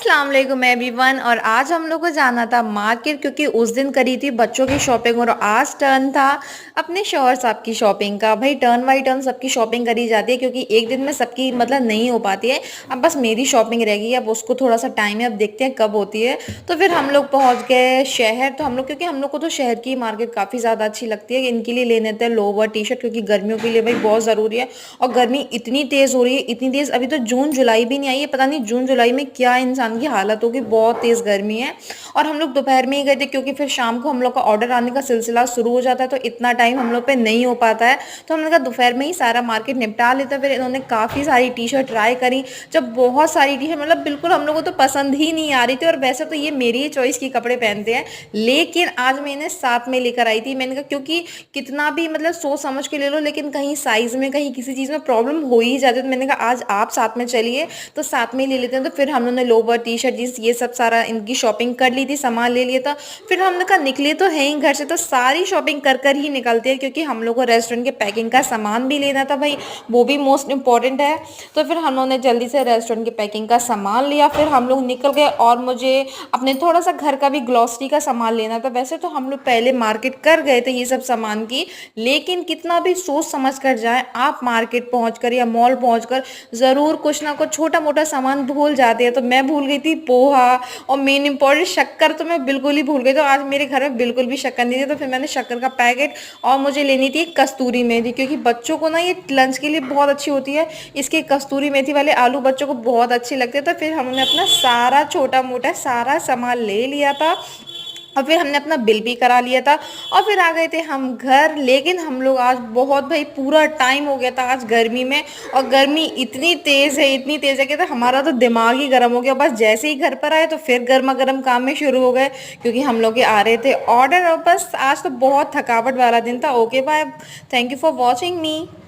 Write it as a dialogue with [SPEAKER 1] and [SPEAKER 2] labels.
[SPEAKER 1] अस्सलाम वालेकुम एवरीवन। और आज हम लोग को जाना था मार्केट, क्योंकि उस दिन करी थी बच्चों की शॉपिंग और आज टर्न था अपने शौहर साहब की शॉपिंग का। भाई टर्न बाई टर्न सबकी शॉपिंग करी जाती है, क्योंकि एक दिन में सबकी मतलब नहीं हो पाती है। अब बस मेरी शॉपिंग रह गई, अब उसको थोड़ा सा टाइम है, अब देखते हैं कब होती है। तो फिर हम लोग पहुंच गए शहर। तो हम लोग, क्योंकि हम लोग को तो शहर की मार्केट काफ़ी ज़्यादा अच्छी लगती है, इनके लिए लेने थे लोअर टी शर्ट, क्योंकि गर्मियों के लिए भाई बहुत ज़रूरी है। और गर्मी इतनी तेज़ हो रही है, इतनी तेज़, अभी तो जून जुलाई भी नहीं आई है, पता नहीं जून जुलाई में क्या इंसान की हालत होगी, बहुत तेज़ गर्मी है। और हम लोग दोपहर में ही गए थे, क्योंकि फिर शाम को हम लोग का ऑर्डर आने का सिलसिला शुरू हो जाता है, तो इतना टाइम हम लोग पे नहीं हो पाता है। तो हमने कहा दोपहर में ही सारा मार्केट निपटा लेते हैं। फिर इन्होंने काफ़ी सारी टी शर्ट ट्राई करी, जब बहुत सारी टी शर्ट मतलब बिल्कुल हम लोग को तो पसंद ही नहीं आ रही थी। और वैसे तो ये मेरी ही चॉइस की कपड़े पहनते हैं, लेकिन आज मैं इन्हें साथ में लेकर आई थी। मैंने कहा क्योंकि कितना भी मतलब सोच समझ के ले लो, लेकिन कहीं साइज में कहीं किसी चीज़ में प्रॉब्लम हो ही जाती है। तो मैंने कहा आज आप साथ में चलिए, तो साथ में ही ले लेते हैं। तो फिर हम लोगों ने लोवर टी शर्ट जींस ये सब सारा इनकी शॉपिंग कर ली थी, सामान ले लिया था। फिर हमने कहा निकले तो हैं ही घर से, तो सारी शॉपिंग कर कर ही निकलते हैं, क्योंकि हम लोग को रेस्टोरेंट के पैकिंग का सामान भी लेना था भाई, वो भी मोस्ट इंपॉर्टेंट है। तो फिर हम लोगों ने जल्दी से रेस्टोरेंट के पैकिंग का सामान लिया, फिर हम लोग निकल गए। और मुझे अपने थोड़ा सा घर का भी ग्लॉसरी का सामान लेना था। वैसे तो हम लोग पहले मार्केट कर गए थे ये सब सामान की, लेकिन कितना भी सोच समझ कर जाए आप मार्केट पहुंचकर या मॉल पहुंचकर ज़रूर कुछ ना कुछ छोटा मोटा सामान भूल जाते हैं। तो मैं भूल गई थी पोहा, और मेन इंपॉर्टेंट शक्कर तो मैं बिल्कुल ही भूल गई। तो आज मेरे घर में बिल्कुल भी शक्कर नहीं थी, तो फिर मैंने शक्कर का पैकेट, और मुझे लेनी थी एक कस्तूरी मेथी, क्योंकि बच्चों को ना ये लंच के लिए बहुत अच्छी होती है। इसके कस्तूरी मेथी वाले आलू बच्चों को बहुत अच्छे लगते हैं। तो फिर हमने अपना सारा छोटा मोटा सारा सामान ले लिया था, और फिर हमने अपना बिल भी करा लिया था, और फिर आ गए थे हम घर। लेकिन हम लोग आज बहुत भाई पूरा टाइम हो गया था आज गर्मी में, और गर्मी इतनी तेज़ है, इतनी तेज़ है कि तो हमारा तो दिमाग ही गर्म हो गया। बस जैसे ही घर पर आए तो फिर गर्मा गर्म काम में शुरू हो गए, क्योंकि हम लोग के आ रहे थे ऑर्डर। और बस आज तो बहुत थकावट वाला दिन था। Okay bye, thank you for watching me.